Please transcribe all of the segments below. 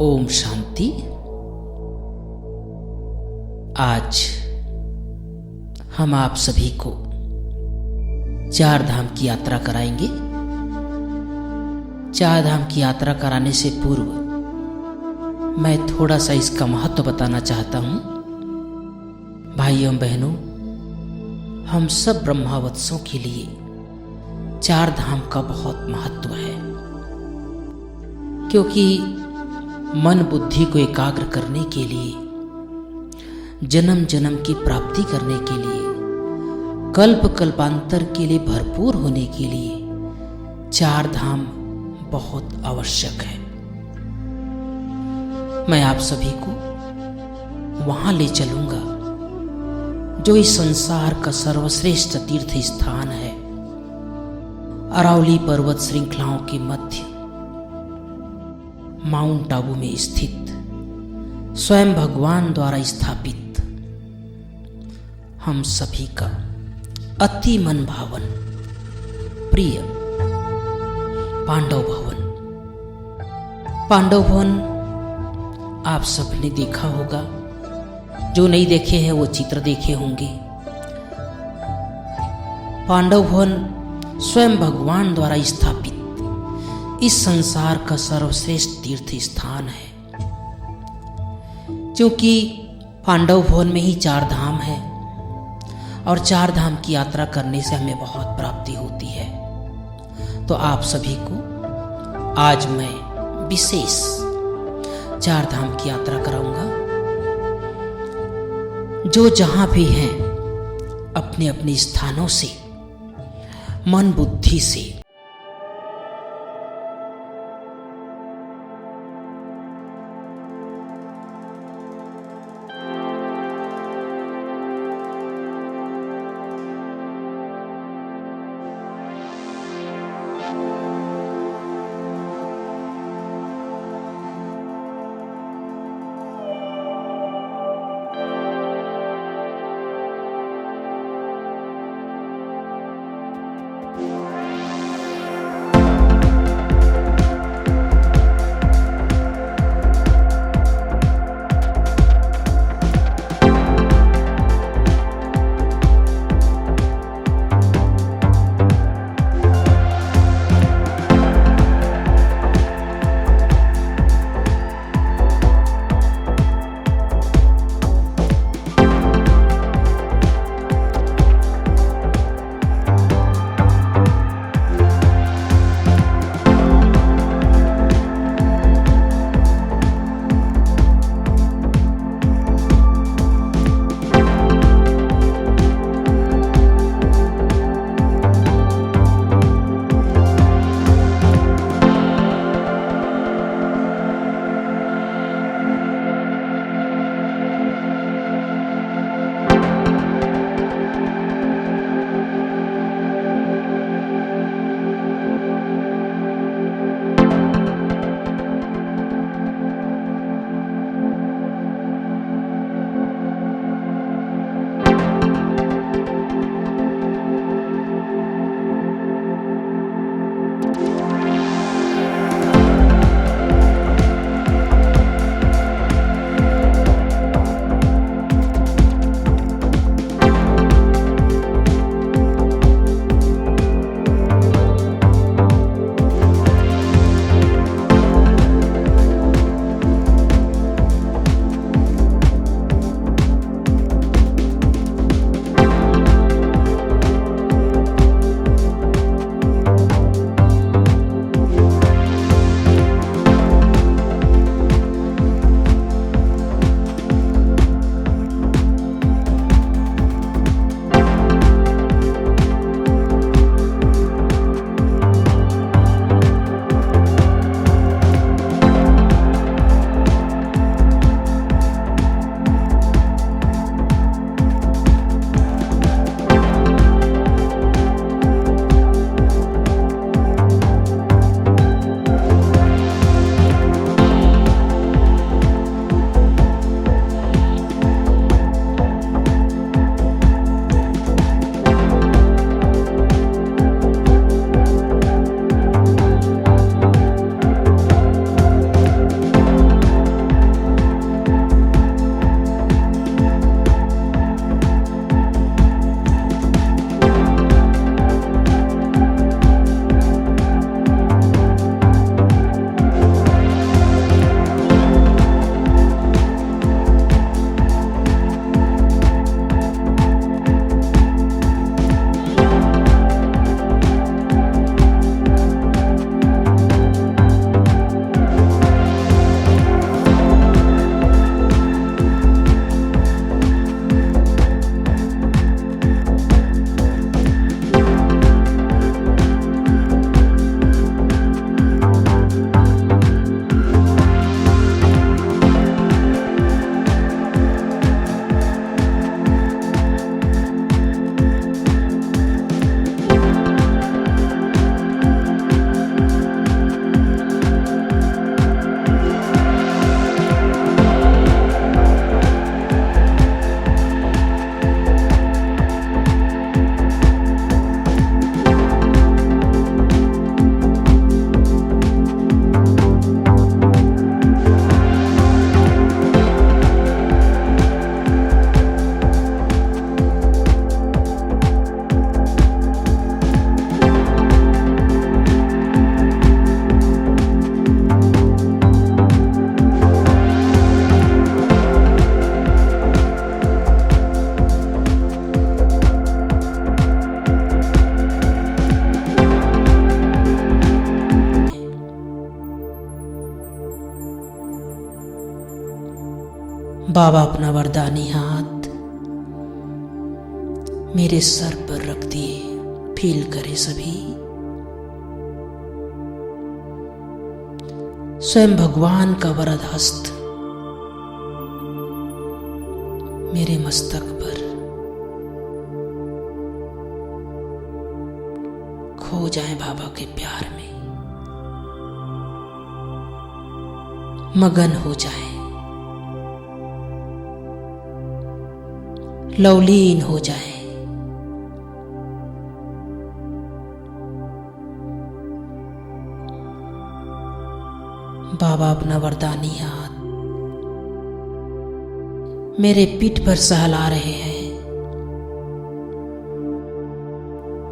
ओम शांति। आज हम आप सभी को चार धाम की यात्रा कराएंगे। चार धाम की यात्रा कराने से पूर्व मैं थोड़ा सा इसका महत्व बताना चाहता हूँ। भाइयों बहनों, हम सब ब्रह्मावत्सों के लिए चार धाम का बहुत महत्व है, क्योंकि मन बुद्धि को एकाग्र करने के लिए, जन्म जन्म की प्राप्ति करने के लिए, कल्प कल्पांतर के लिए भरपूर होने के लिए चार धाम बहुत आवश्यक है। मैं आप सभी को वहां ले चलूंगा जो इस संसार का सर्वश्रेष्ठ तीर्थ स्थान है, अरावली पर्वत श्रृंखलाओं के मध्य माउंट आबू में स्थित, स्वयं भगवान द्वारा स्थापित, हम सभी का अति मन भावन प्रिय पांडव भवन। पांडव भवन आप सबने देखा होगा, जो नहीं देखे हैं वो चित्र देखे होंगे। पांडव भवन स्वयं भगवान द्वारा स्थापित इस संसार का सर्वश्रेष्ठ तीर्थ स्थान है, क्योंकि पांडव भवन में ही चार धाम है और चार धाम की यात्रा करने से हमें बहुत प्राप्ति होती है। तो आप सभी को आज मैं विशेष चार धाम की यात्रा कराऊंगा। जो जहां भी हैं अपने अपने स्थानों से मन बुद्धि से बाबा अपना वरदानी हाथ मेरे सर पर रख दिए। फील करे सभी, स्वयं भगवान का वरद हस्त मेरे मस्तक पर। खो जाए बाबा के प्यार में, मगन हो जाए, लवलीन हो जाए। बाबा अपना वरदानी हाथ मेरे पीठ पर सहला रहे हैं,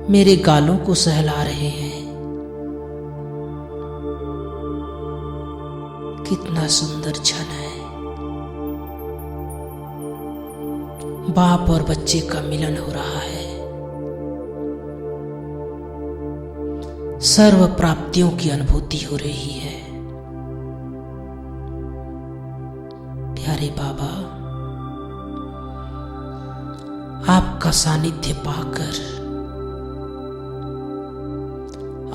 मेरे गालों को सहला रहे हैं। कितना सुंदर क्षण है, बाप और बच्चे का मिलन हो रहा है। सर्व प्राप्तियों की अनुभूति हो रही है। प्यारे बाबा, आपका सानिध्य पाकर,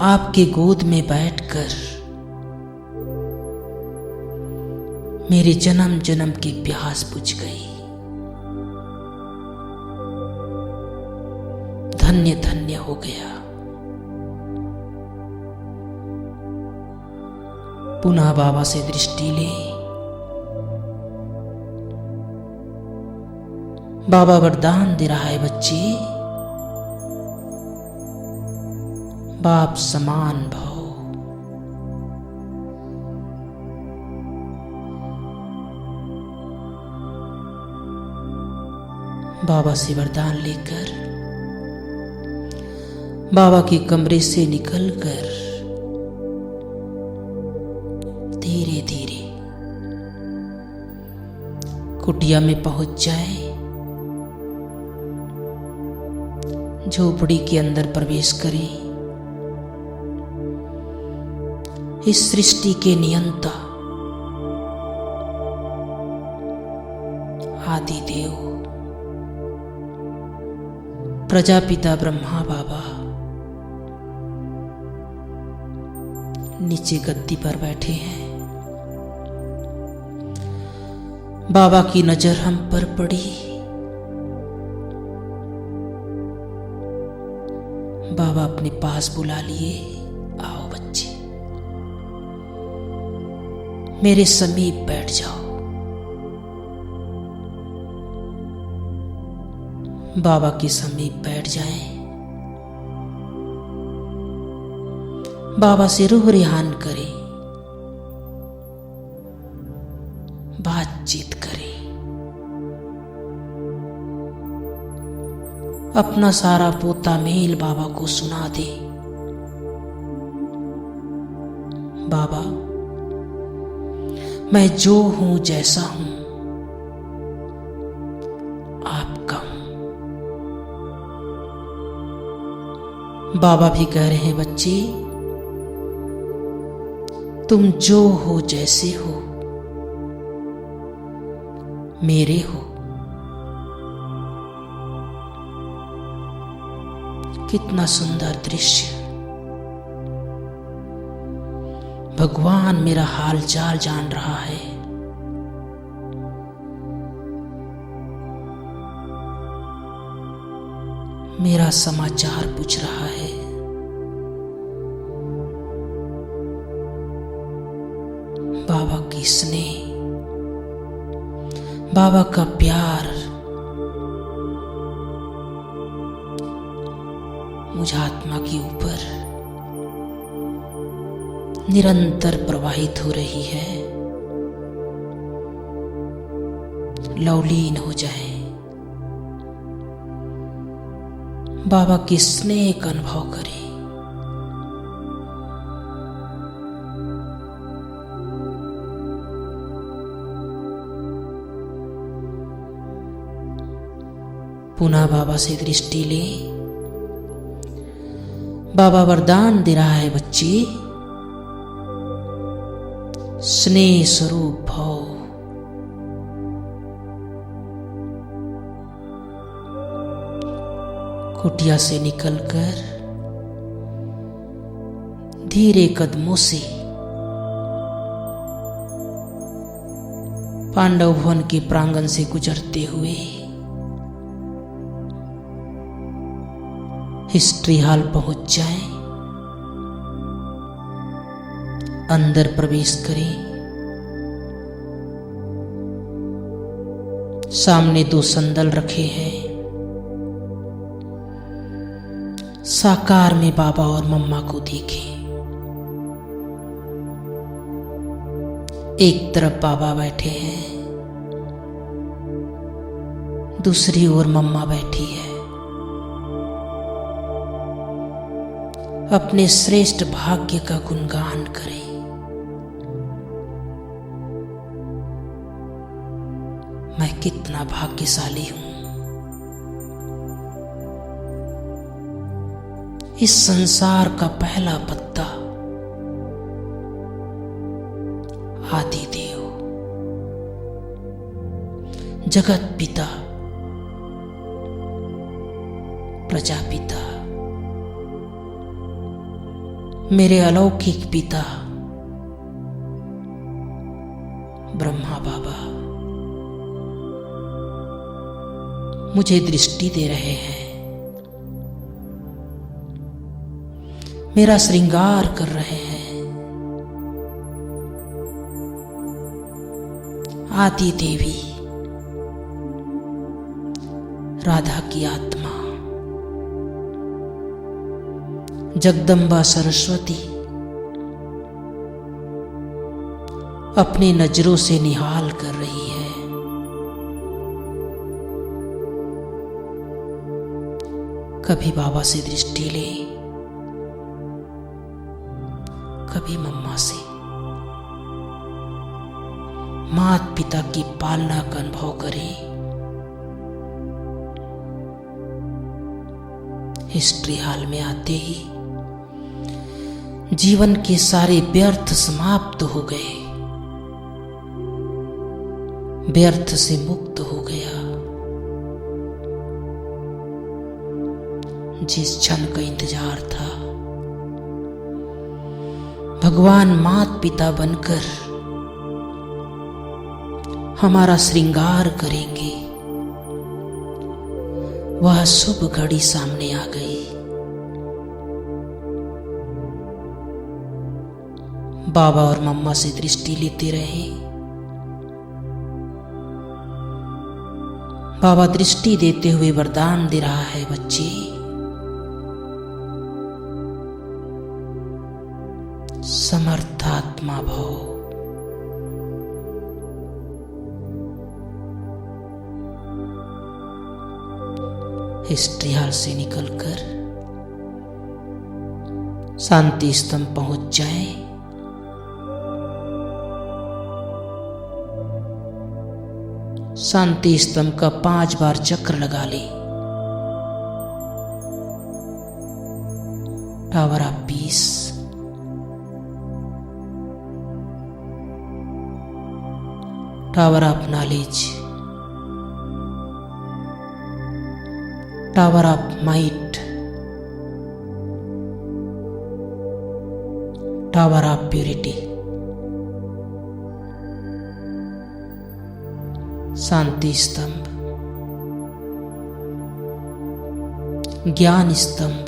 आपके गोद में बैठकर मेरे जन्म जन्म की प्यास बुझ गई। धन्य धन्य हो गया। पुनः बाबा से दृष्टि ले। बाबा वरदान दे रहा है, बच्चे बाप समान भव। बाबा से वरदान लेकर बाबा के कमरे से निकलकर धीरे धीरे कुटिया में पहुंच जाए। झोपड़ी के अंदर प्रवेश करें। इस सृष्टि के नियंता आदि देव प्रजापिता ब्रह्मा बाबा नीचे गद्दी पर बैठे हैं। बाबा की नजर हम पर पड़ी। बाबा अपने पास बुला लिए। आओ बच्चे, मेरे समीप बैठ जाओ। बाबा के समीप बैठ जाएं। बाबा से रूह रिहान करें, बातचीत करें। अपना सारा पोता मेल बाबा को सुना दे। बाबा, मैं जो हूं, जैसा हूं, आपका हूं। बाबा भी कह रहे हैं, बच्चे तुम जो हो, जैसे हो, मेरे हो। कितना सुंदर दृश्य। भगवान मेरा हाल चाल जान रहा है। मेरा समाचार पूछ रहा है। बाबा की स्नेह, बाबा का प्यार मुझ आत्मा के ऊपर निरंतर प्रवाहित हो रही है। लवलीन हो जाए। बाबा के स्नेह का अनुभव करें। पुनः बाबा से दृष्टि ले। बाबा वरदान दे रहा है, बच्चे स्नेह स्वरूप भव। कुटिया से निकलकर धीरे कदमों से पांडव भवन के प्रांगण से गुजरते हुए हिस्ट्री हॉल पहुंच जाएं, अंदर प्रवेश करें। सामने 2 संदल रखे हैं। साकार में बाबा और मम्मा को देखें। एक तरफ बाबा बैठे हैं, दूसरी ओर मम्मा बैठी है। अपने श्रेष्ठ भाग्य का गुणगान करें। मैं कितना भाग्यशाली हूं। इस संसार का पहला पत्ता आदिदेव, जगत पिता, प्रजापिता, मेरे अलौकिक पिता ब्रह्मा बाबा मुझे दृष्टि दे रहे हैं, मेरा श्रृंगार कर रहे हैं। आदि देवी राधा की आत्मा, जगदम्बा सरस्वती अपनी नजरों से निहाल कर रही है। कभी बाबा से दृष्टि ले, कभी मम्मा से। माता पिता की पालना का अनुभव करें। हिस्ट्री हॉल में आते ही जीवन के सारे व्यर्थ समाप्त हो गए, व्यर्थ से मुक्त हो गया। जिस क्षण का इंतजार था, भगवान माता पिता बनकर हमारा श्रृंगार करेंगे, वह शुभ घड़ी सामने आ गई। बाबा और मम्मा से दृष्टि लेते रहे। बाबा दृष्टि देते हुए वरदान दे रहा है, बच्चे समर्थात्मा भव। हिस्ट्री हॉल से निकलकर शांति स्तंभ पहुंच जाए। शांति स्तंभ का 5 बार चक्र लगा ले। Tower of peace, tower of knowledge, tower of might, tower of purity. शांति स्तंभ, ज्ञान स्तंभ,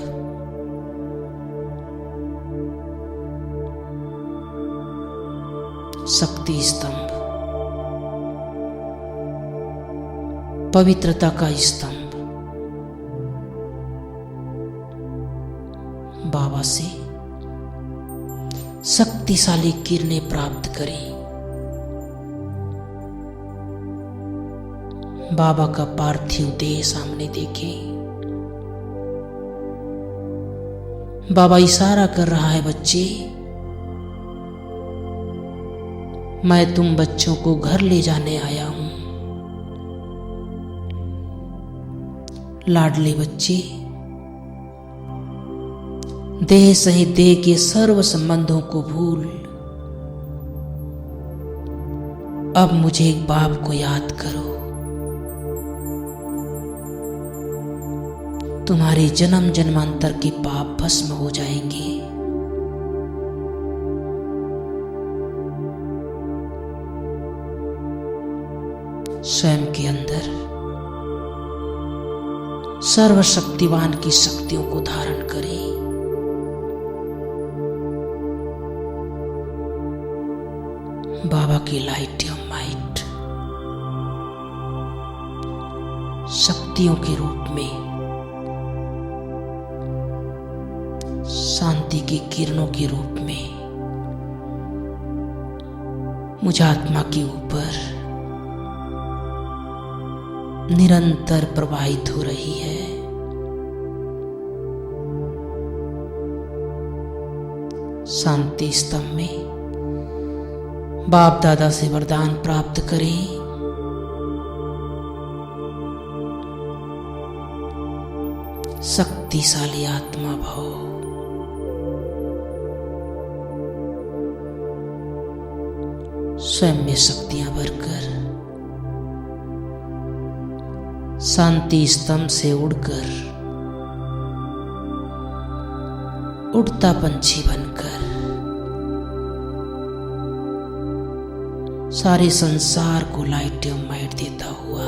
शक्ति स्तंभ, पवित्रता का स्तंभ। बाबा से शक्तिशाली किरणें प्राप्त करें। बाबा का पार्थिव देह सामने देखें। बाबा इशारा कर रहा है, बच्चे मैं तुम बच्चों को घर ले जाने आया हूं। लाडले बच्चे, देह सहित देह के सर्व संबंधों को भूल अब मुझे एक बाप को याद करो। तुम्हारे जन्म जन्मांतर के पाप भस्म हो जाएंगे। स्वयं के अंदर सर्वशक्तिवान की शक्तियों को धारण करें। बाबा की लाइट या माइट शक्तियों के रूप में, शांति की किरणों के रूप में मुझ आत्मा के ऊपर निरंतर प्रवाहित हो रही है। शांति स्तंभ में बाप दादा से वरदान प्राप्त करें। शक्तिशाली आत्मा भव। स्वयं में शक्तियां भरकर शांति स्तंभ से उड़कर उड़ता पंछी बनकर सारे संसार को लाइट एवं माइट देता हुआ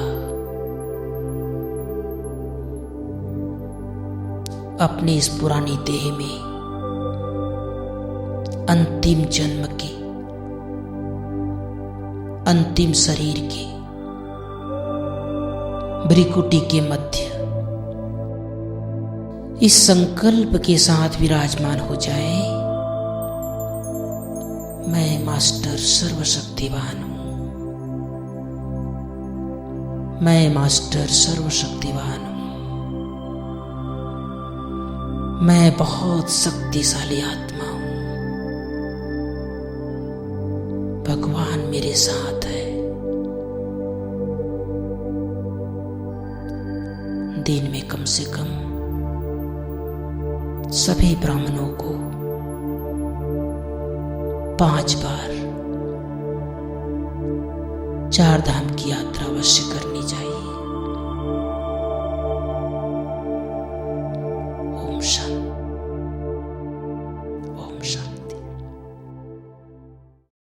अपनी इस पुरानी देह में अंतिम जन्म के, अंतिम शरीर के भ्रिकुटी के मध्य इस संकल्प के साथ विराजमान हो जाए, मैं मास्टर सर्वशक्तिवान हूं। मैं मास्टर सर्वशक्तिवान हूं। मैं बहुत शक्तिशाली आत्मा हूं। भगवान मेरे साथ है। दिन में कम से कम सभी ब्राह्मणों को 5 बार 4 धाम की यात्रा अवश्य करनी चाहिए।